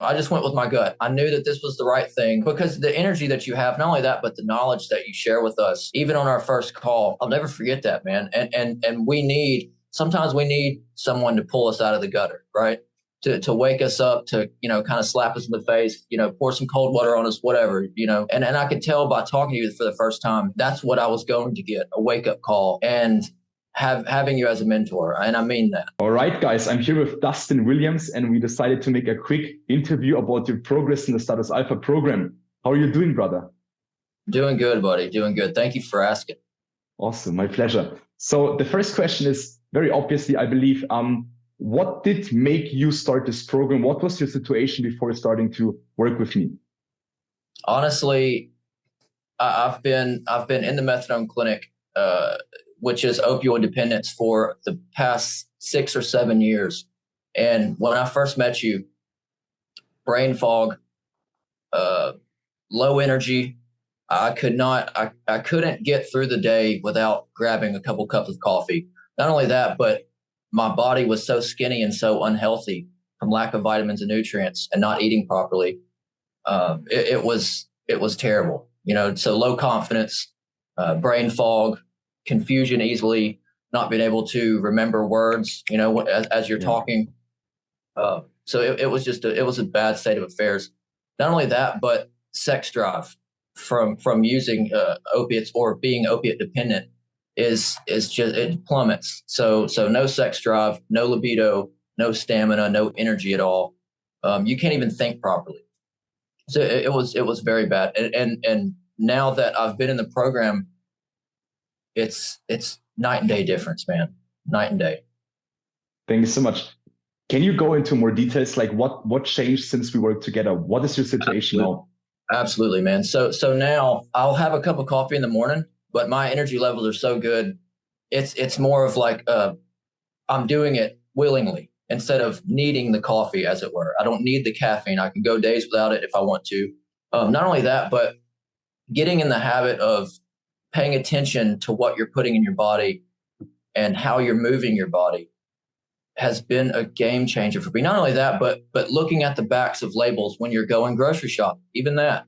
I just went with my gut. I knew that this was the right thing because the energy that you have, not only that, but the knowledge that you share with us, even on our first call, I'll never forget that, man. And sometimes we need someone to pull us out of the gutter, right? To wake us up, to, kind of slap us in the face, pour some cold water on us, whatever, and I could tell by talking to you for the first time, that's what I was going to get, a wake up call. And having you as a mentor. And I mean that. All right, guys, I'm here with Dustin Williams, and we decided to make a quick interview about your progress in the Status Alpha program. How are you doing, brother? Doing good, buddy. Doing good. Thank you for asking. Awesome. My pleasure. So the first question is very obviously, I believe, what did make you start this program? What was your situation before starting to work with me? Honestly, I've been in the methadone clinic, which is opioid dependence, for the past 6 or 7 years. And when I first met you, brain fog, low energy, I couldn't get through the day without grabbing a couple cups of coffee. Not only that, but my body was so skinny and so unhealthy from lack of vitamins and nutrients and not eating properly. It was terrible, so low confidence, brain fog, confusion easily, not being able to remember words, as you're talking. So it was a bad state of affairs. Not only that, but sex drive from using opiates or being opiate dependent it plummets. So no sex drive, no libido, no stamina, no energy at all. You can't even think properly. So it was very bad. And now that I've been in the program, it's night and day difference, man. Night and day. Thank you so much. Can you go into more details? Like what changed since we worked together? What is your situation now? Absolutely, man. So now I'll have a cup of coffee in the morning, but my energy levels are so good. It's more of like I'm doing it willingly instead of needing the coffee, as it were. I don't need the caffeine. I can go days without it if I want to. Not only that, but getting in the habit of paying attention to what you're putting in your body and how you're moving your body has been a game changer for me. Not only that, but looking at the backs of labels when you're going grocery shopping, even that,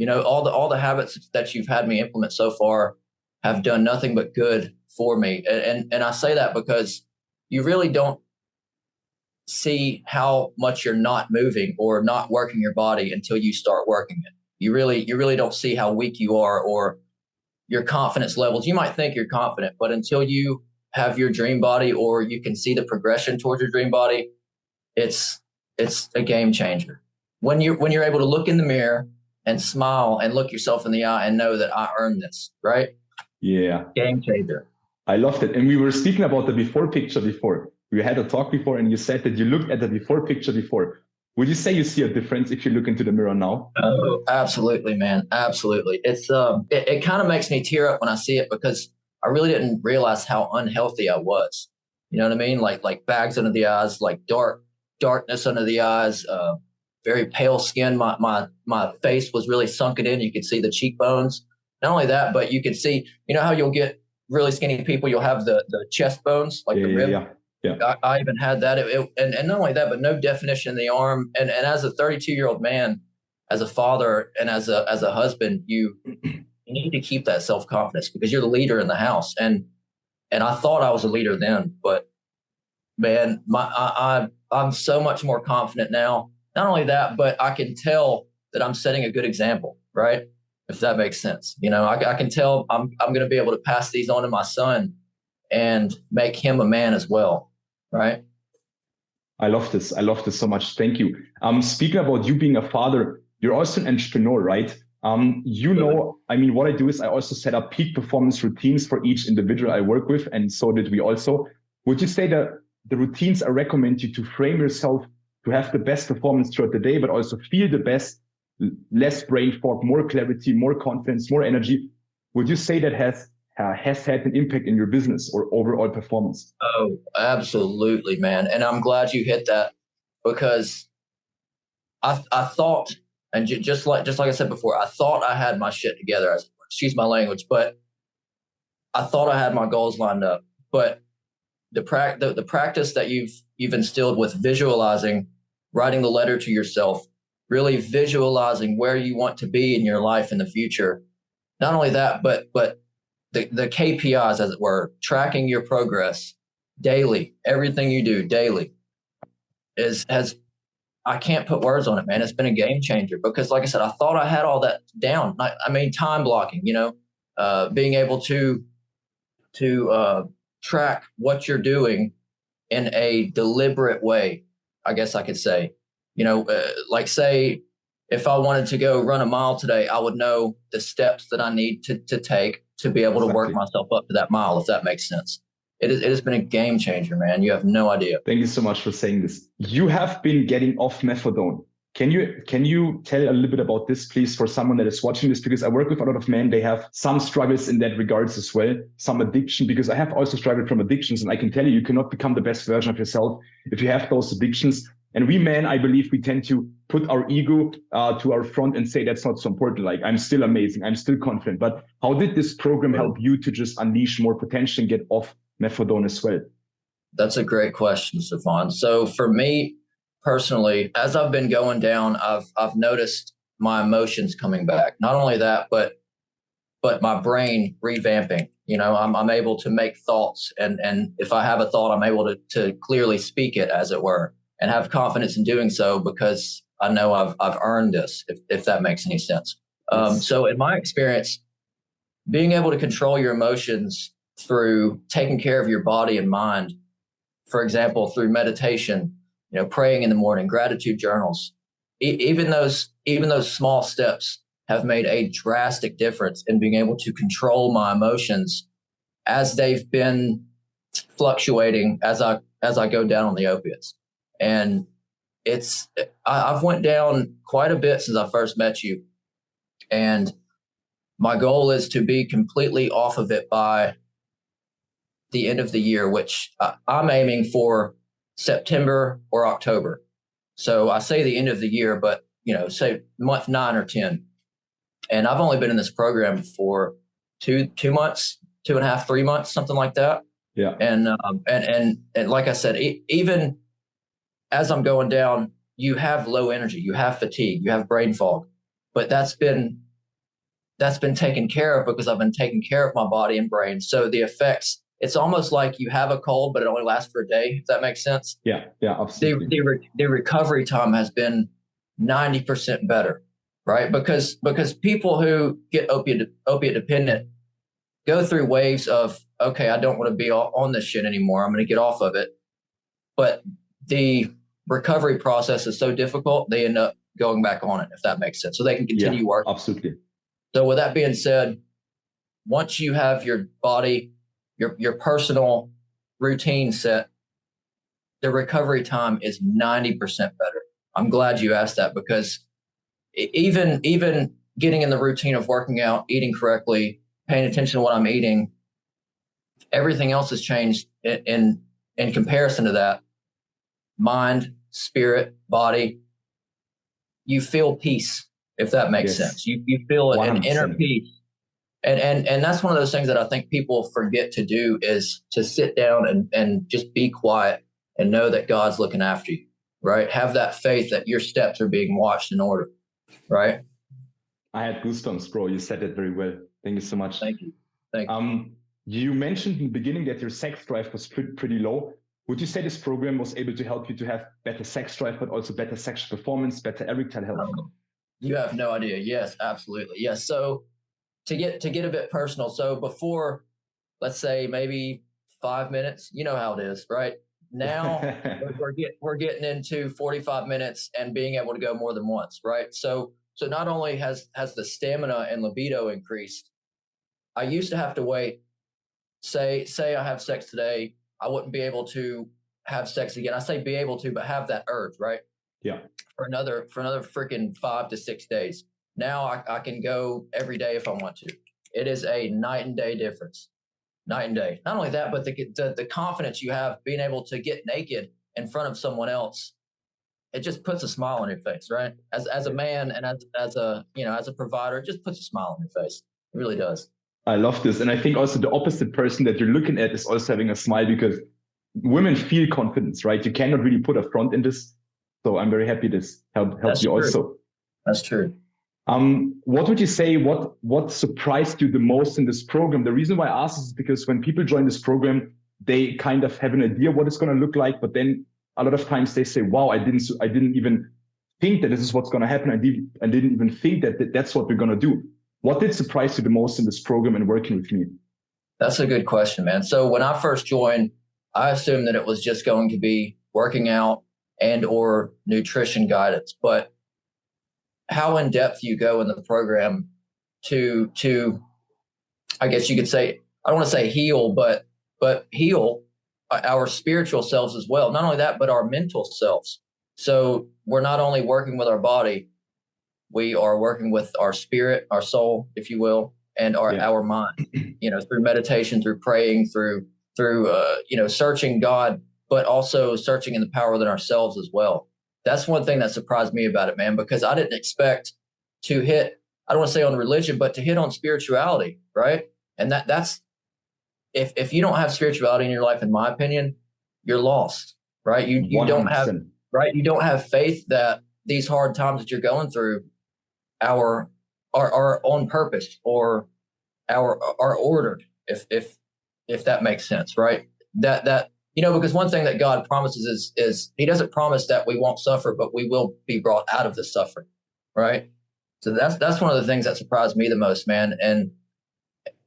all the habits that you've had me implement so far have done nothing but good for me. And I say that because you really don't see how much you're not moving or not working your body until you start working it. You really don't see how weak you are or your confidence levels. You might think you're confident, but until you have your dream body or you can see the progression towards your dream body, it's a game changer. When you're able to look in the mirror and smile and look yourself in the eye and know that I earned this, right? Yeah. Game changer. I loved it. And we were speaking about the before picture before. We had a talk before and you said that you looked at the before picture before. Would you say you see a difference if you look into the mirror now? Oh, absolutely, man. Absolutely. It's it kind of makes me tear up when I see it because I really didn't realize how unhealthy I was. You know what I mean? Like bags under the eyes, like darkness under the eyes, very pale skin. My face was really sunken in. You could see the cheekbones. Not only that, but you could see, how you'll get really skinny people, you'll have the chest bones, like the rib. Yeah. I even had that. And not only that, but no definition in the arm. And as a 32-year-old man, as a father and as a husband, you need to keep that self-confidence because you're the leader in the house. And I thought I was a leader then, but man, I'm so much more confident now. Not only that, but I can tell that I'm setting a good example, right? If that makes sense. I can tell I'm going to be able to pass these on to my son and make him a man as well. Right. I love this. I love this so much. Thank you. Speaking about you being a father, you're also an entrepreneur, right? I mean, what I do is I also set up peak performance routines for each individual I work with. And so did we also. Would you say that the routines I recommend you to frame yourself to have the best performance throughout the day, but also feel the best, less brain fog, more clarity, more confidence, more energy? Would you say that has had an impact in your business or overall performance? Oh, absolutely, man. And I'm glad you hit that because I thought, and just like I said before, I thought I had my shit together, excuse my language, but I thought I had my goals lined up. But the practice that you've instilled with visualizing, writing the letter to yourself, really visualizing where you want to be in your life in the future. Not only that, but the KPIs, as it were, tracking your progress daily, everything you do daily has I can't put words on it, man. It's been a game changer because, like I said, I thought I had all that down. I mean, time blocking, being able to track what you're doing in a deliberate way, I guess I could say. Like say if I wanted to go run a mile today, I would know the steps that I need to take to be able to work myself up to that mile, if that makes sense. It has been a game changer, man. You have no idea. Thank you so much for saying this. You have been getting off methadone. Can you tell a little bit about this, please, for someone that is watching this? Because I work with a lot of men. They have some struggles in that regards as well, some addiction, because I have also struggled from addictions. And I can tell you, you cannot become the best version of yourself if you have those addictions. And we men, I believe we tend to put our ego to our front and say that's not so important. Like, I'm still amazing, I'm still confident. But how did this program help you to just unleash more potential and get off methadone as well? That's a great question, Stefan. So for me personally, as I've been going down, I've noticed my emotions coming back. Not only that, but my brain revamping. I'm able to make thoughts, and if I have a thought, I'm able to clearly speak it, as it were, and have confidence in doing so because I know I've earned this, if that makes any sense. So in my experience, being able to control your emotions through taking care of your body and mind, for example, through meditation, praying in the morning, gratitude journals, even those small steps have made a drastic difference in being able to control my emotions as they've been fluctuating as I go down on the opiates. And I've went down quite a bit since I first met you. And my goal is to be completely off of it by the end of the year, which I'm aiming for September or October. So I say the end of the year, but say month 9 or 10. And I've only been in this program for two months, 2.5, 3 months, something like that. Yeah. And like I said, even as I'm going down, you have low energy, you have fatigue, you have brain fog, but that's been taken care of because I've been taking care of my body and brain. So the effects, it's almost like you have a cold, but it only lasts for a day, if that makes sense. Yeah, absolutely. The recovery time has been 90% better, right? Because people who get opiate dependent go through waves of, okay, I don't want to be on this shit anymore, I'm going to get off of it. But the recovery process is so difficult, they end up going back on it, if that makes sense. So they can continue working. Absolutely. So with that being said, once you have your body, your personal routine set, the recovery time is 90% better. I'm glad you asked that because even getting in the routine of working out, eating correctly, paying attention to what I'm eating, everything else has changed in comparison to that. Mind, spirit, body, you feel peace, if that makes sense. You feel 100%. An inner peace. And that's one of those things that I think people forget to do is to sit down and just be quiet and know that God's looking after you, right? Have that faith that your steps are being watched in order, right? I had goosebumps, bro. You said it very well. Thank you so much. Thank you. Thank you. You mentioned in the beginning that your sex drive was pretty low. Would you say this program was able to help you to have better sex drive, but also better sexual performance, better erectile health? You have no idea. Yes, absolutely. Yes. So to get a bit personal, so before, let's say maybe 5 minutes, you know how it is, right? Now we're getting into 45 minutes and being able to go more than once, right? So not only has the stamina and libido increased, I used to have to wait. Say I have sex today, I wouldn't be able to have sex again. I say be able to, but have that urge, right? Yeah. For another freaking 5 to 6 days. Now I can go every day if I want to. It is a night and day difference. Night and day. Not only that, but the confidence you have being able to get naked in front of someone else, it just puts a smile on your face, right? As a man and as a provider, it just puts a smile on your face. It really does. I love this. And I think also the opposite person that you're looking at is also having a smile because women feel confidence, right? You cannot really put a front in this. So I'm very happy this helped you also. That's true. What would you say, what surprised you the most in this program? The reason why I ask is because when people join this program, they kind of have an idea what it's going to look like, but then a lot of times they say, wow, I didn't even think that this is what's going to happen. I didn't even think that that's what we're going to do. What did surprise you the most in this program and working with me? That's a good question, man. So when I first joined, I assumed that it was just going to be working out and or nutrition guidance, but how in depth you go in the program to I guess you could say, I don't want to say heal, but heal our spiritual selves as well. Not only that, but our mental selves. So we're not only working with our body, we are working with our spirit, our soul, if you will, and our mind, through meditation, through praying, through searching God, but also searching in the power within ourselves as well. That's one thing that surprised me about it, man, because I didn't expect to hit, I don't want to say on religion, but to hit on spirituality, right? And that's, if you don't have spirituality in your life, in my opinion, you're lost, right? You don't have, right? You don't have faith that these hard times that you're going through are on purpose or are ordered, if that makes sense, right? That because one thing that God promises is he doesn't promise that we won't suffer, but we will be brought out of the suffering, right? So that's one of the things that surprised me the most, man. And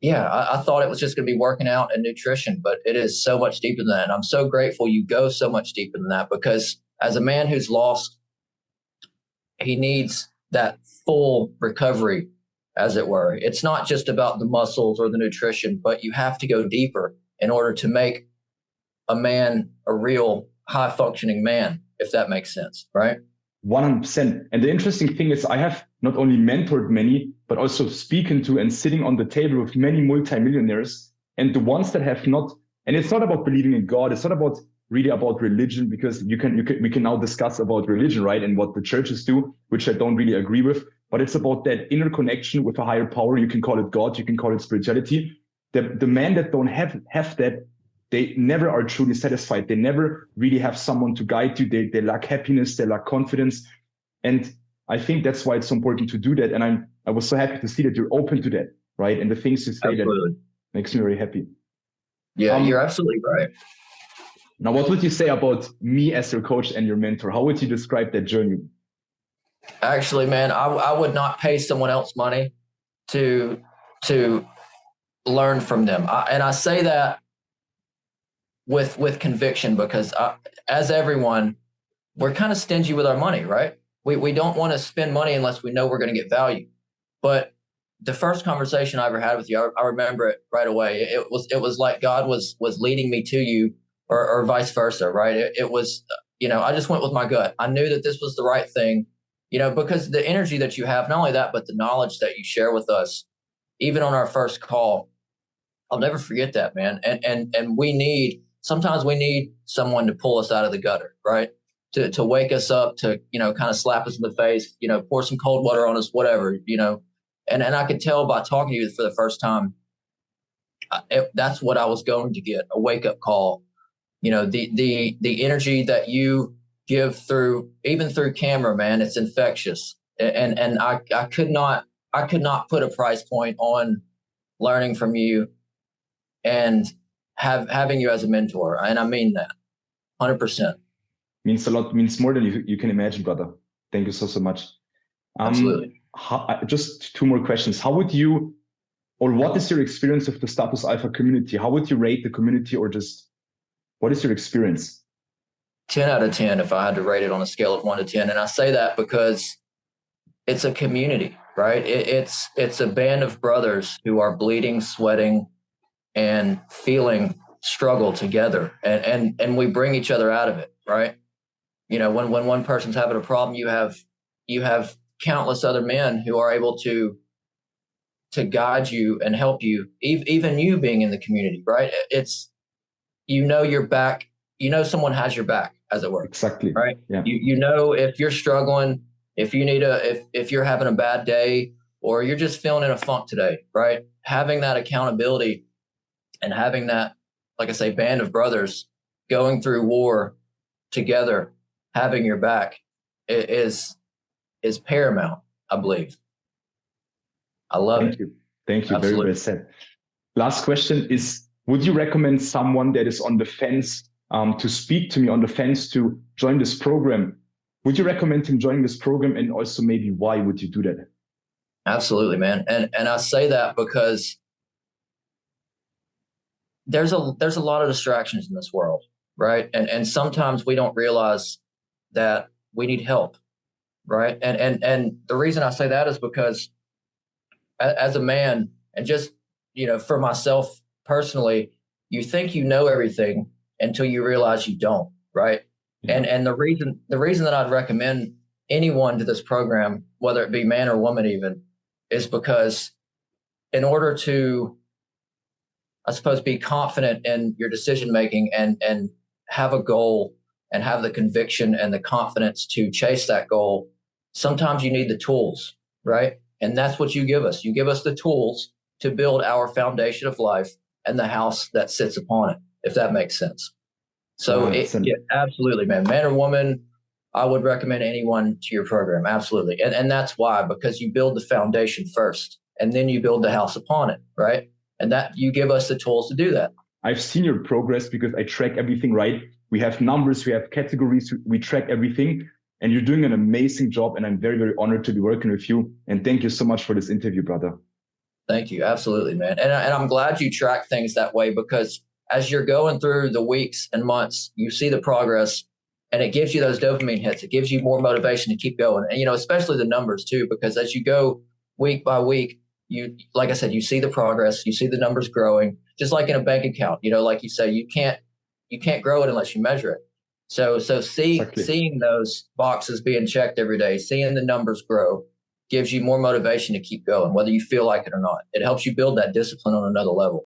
yeah, I thought it was just going to be working out and nutrition, but it is so much deeper than that. And I'm so grateful you go so much deeper than that, because as a man who's lost, he needs that full recovery, as it were. It's not just about the muscles or the nutrition, but you have to go deeper in order to make a man a real high functioning man, if that makes sense, right? 100%. And the interesting thing is I have not only mentored many, but also speaking to and sitting on the table with many multimillionaires, and the ones that have not, and it's not about believing in God. It's not about really about religion, because we can now discuss about religion, right? And what the churches do, which I don't really agree with, but it's about that inner connection with a higher power. You can call it God, you can call it spirituality. The men that don't have that, they never are truly satisfied. They never really have someone to guide you. They lack happiness, they lack confidence. And I think that's why it's so important to do that. And I was so happy to see that you're open to that, right? And the things you say Absolutely. That makes me very happy. Yeah, you're absolutely right. Now, what would you say about me as your coach and your mentor? How would you describe that journey? Actually, man, I would not pay someone else money to learn from them. And I say that with conviction, because as everyone, we're kind of stingy with our money, right? We don't want to spend money unless we know we're going to get value. But the first conversation I ever had with you, I remember it right away. It was like God was leading me to you, or vice versa, right? It was, I just went with my gut. I knew that this was the right thing, because the energy that you have, not only that, but the knowledge that you share with us, even on our first call, I'll never forget that, man. And sometimes we need someone to pull us out of the gutter, right? To wake us up, to, kind of slap us in the face, pour some cold water on us, whatever, and I could tell by talking to you for the first time, that's what I was going to get, a wake up call. The energy that you give even through camera, man, it's infectious. And I could not put a price point on learning from you and having you as a mentor. And I mean that 100%. Means a lot, means more than you can imagine, brother. Thank you so much. Absolutely. Just two more questions. How would you, or what is your experience of the Status Alpha community? How would you rate the community, or just what is your experience? 10 out of 10 if I had to rate it on a scale of 1 to 10. And I say that because it's a community, right? It's a band of brothers who are bleeding, sweating, and feeling struggle together. And we bring each other out of it, right? When one person's having a problem, you have countless other men who are able to guide you and help you, even you being in the community, right? It's, your back, someone has your back, as it were. Exactly. Right. Yeah. If you're struggling, if you need if you're having a bad day, or you're just feeling in a funk today, right? Having that accountability and having that, like I say, band of brothers going through war together, having your back is paramount. I believe. I love it. Thank you. Thank you. Absolutely. Very well said. Last question is, would you recommend someone that is on the fence to speak to me on the fence to join this program? Would you recommend him joining this program, and also maybe why would you do that? Absolutely, man. And I say that because there's a lot of distractions in this world, right? And sometimes we don't realize that we need help, right? And the reason I say that is because as a man, and just, you know, for myself personally, you think you know everything until you realize you don't, right? Yeah. And the reason that I'd recommend anyone to this program, whether it be man or woman even, is because in order to, I suppose, be confident in your decision making and have a goal and have the conviction and the confidence to chase that goal, sometimes you need the tools, right? And that's what you give us. You give us the tools to build our foundation of life and the house that sits upon it, if that makes sense. So yeah, absolutely, man or woman, I would recommend anyone to your program. Absolutely. And that's why, because you build the foundation first and then you build the house upon it, right? And that you give us the tools to do that. I've seen your progress because I track everything, right? We have numbers, we have categories, we track everything. And you're doing an amazing job. And I'm very, very honored to be working with you. And thank you so much for this interview, brother. Thank you. Absolutely, man. And I'm glad you track things that way, because as you're going through the weeks and months, you see the progress and it gives you those dopamine hits. It gives you more motivation to keep going. And, you know, especially the numbers too, because as you go week by week, you, like I said, you see the progress, you see the numbers growing, just like in a bank account. You know, like you say, you can't grow it unless you measure it. So seeing those boxes being checked every day, seeing the numbers grow, gives you more motivation to keep going, whether you feel like it or not. It helps you build that discipline on another level.